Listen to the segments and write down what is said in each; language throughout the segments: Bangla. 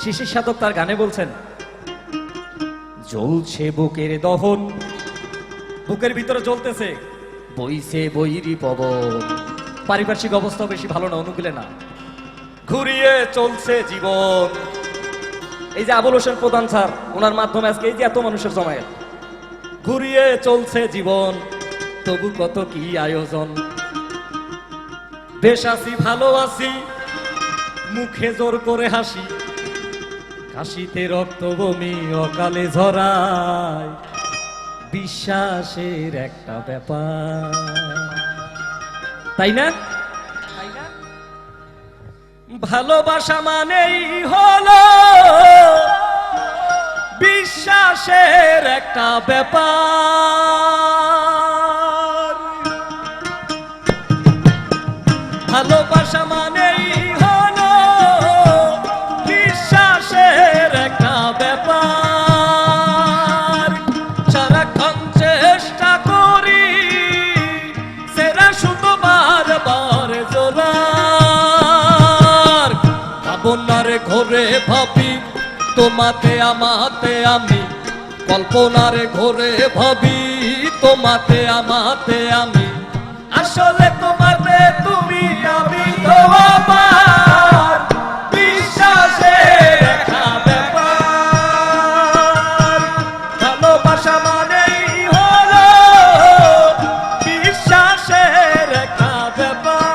শিশির সাধক তার গানে বলছেন, জ্বলছে বুকের দহন, বুকের ভিতরে জ্বলতেছে, বইছে বৈরি পবন। পারিপার্শ্বিক অবস্থা বেশি ভালো না, অনুকূলে না, ঘুরিয়ে চলছে জীবন। এই যে আবুল হোসেন প্রধান স্যার, ওনার মাধ্যমে আজকে এই যে এত মানুষের জমায়েত, ঘুরিয়ে চলছে জীবন, তবু কত কি আয়োজন। বেশ আছি ভালো আছি, মুখে জোর করে হাসি, কাশিতে রক্ত বমি অকালে ঝরায়, বিশ্বাসের একটা ব্যাপার, তাই না? ভালোবাসা মানেই হলো বিশ্বাসের একটা ব্যাপার। ভালোবাসা মানেই হলো বিশ্বাসের একটা ব্যাপার। সারাক্ষণ চেষ্টা করি সেরা শুধু বারবার জোলার। ভাবনার ঘরে ভাবি তোমাতে আমাতে আমি, কল্পনার ঘরে ভাবি তোমাতে আমাতে আমি, আসলে তোমাতে তুমি আমি তো আমার বিশ্বাসের একটা ব্যাপার। ভালোবাসা মানেই হলো বিশ্বাসের একটা ব্যাপার।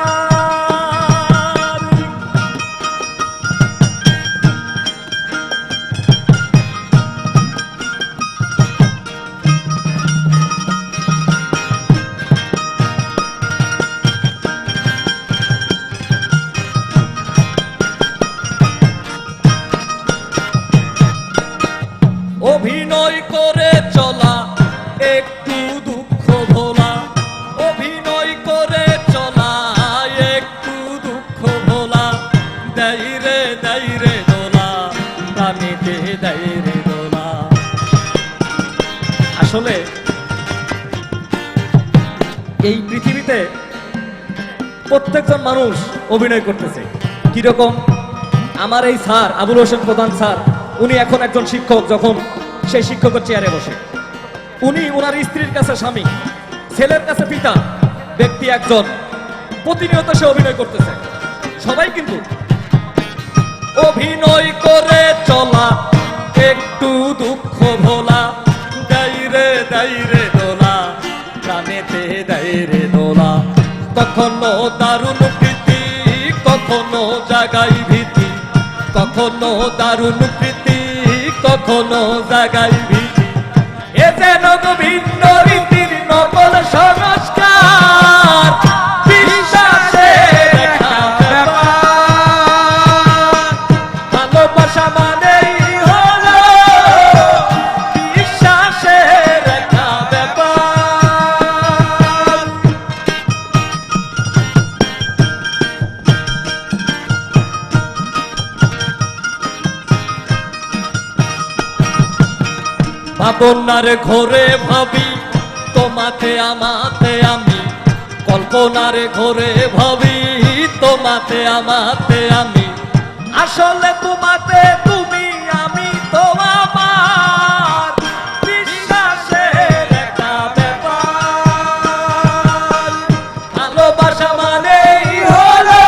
অভিনয় করে চলা একটু দুঃখ ভোলা, অভিনয় করে চলা একটু দুঃখ ভোলা, দাইরে দাইরে দোলা, প্রাণীতে দাইরে দোলা। আসলে এই পৃথিবীতে প্রত্যেকজন মানুষ অভিনয় করতেছে। কিরকম? আমার এই স্যার আবুল হোসেন প্রধান স্যার, উনি এখন একজন শিক্ষক, যখন সেই শিক্ষকের চেয়ারে বসে, উনি ওনার স্ত্রীর কাছে স্বামী, ছেলের কাছে পিতা, ব্যক্তি একজন, প্রতিনিয়ত সে অভিনয় করতেছে। সবাই কিন্তু অভিনয় করে চলা একটু দুঃখ ভোলা, দাইরে দাইরে দোলা, প্রাণেতে দাইরে দোলা। কখনো দারুণ প্রীতি, কখনো জাগাই ভীতি, কখনো দারুণ প্রীতি, কখনো জাগাই ভীতি। এ যেন ভিন্ন রীতির নকল সংস্কার, বিশ্বাসের একটা ব্যাপার। ভালোবাসা মানেই হলো বিশ্বাসের একটা ব্যাপার। ভাবনার ঘরে ভাবি তোমাতে আমাতে আমি, কল্পনার ঘরে ভাবি তোমাতে আমাতে আমি, আসলে তোমাতে তুমি আমি তো আমার বিশ্বাসের একটা ব্যাপার। ভালোবাসা মানেই হলো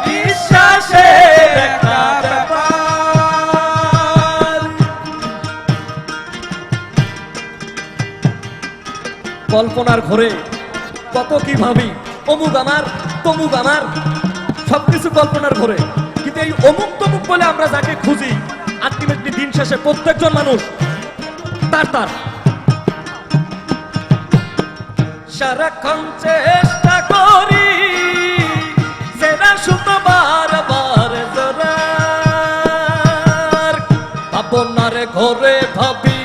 বিশ্বাসের একটা ব্যাপার। কল্পনার ঘরে কত কি ভাবি, অমুক আমার তমুক আমার, সবকিছু কল্পনার ঘরে। কিন্তু এই অমুক তমুক বলে আমরা যাকে খুঁজি, আলটিমেটলি দিন শেষে প্রত্যেকজন মানুষ তার তার। সারাক্ষণ চেষ্টা করি সেরা শুধু বারবার জোরার। ভাবনার ঘরে ভাবি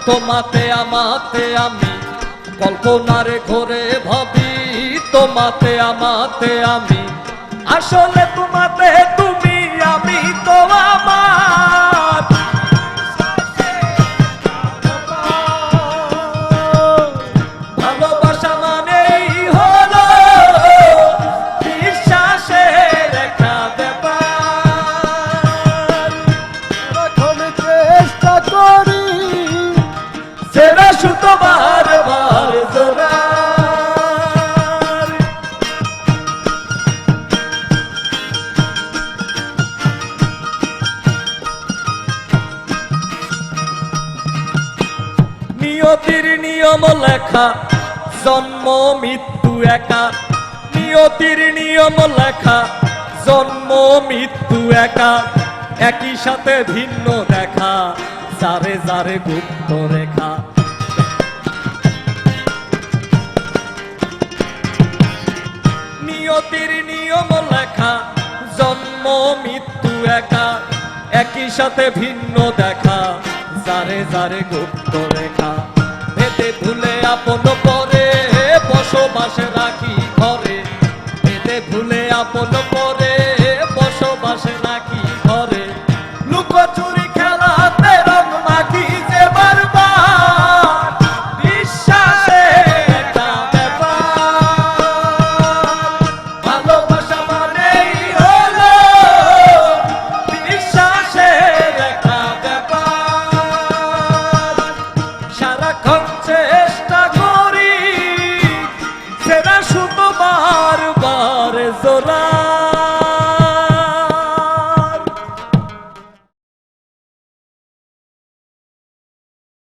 তোমাতে আমাতে আমি, কল্পনার ঘরে ভাবি তোমাতে আমাতে আমি, আসলে তোমাতে তুমি আমি তো আমার ভালোবাসা মানেই হলো বিশ্বাসের একটা ব্যাপার। নিয়ম লেখা জন্ম মৃত্যু একা নিয়তির নিয়ম লেখা জন্ম মৃত্যু একা একই সাথে ভিন্ন দেখা যারে যারে গুপ্ত রেখা নিয়তির নিয়ম লেখা জন্ম মৃত্যু একা একই সাথে ভিন্ন দেখা যারে যারে গুপ্ত রেখা ভেদে ভুলে আপন করে বসবাস রাখি ঘরে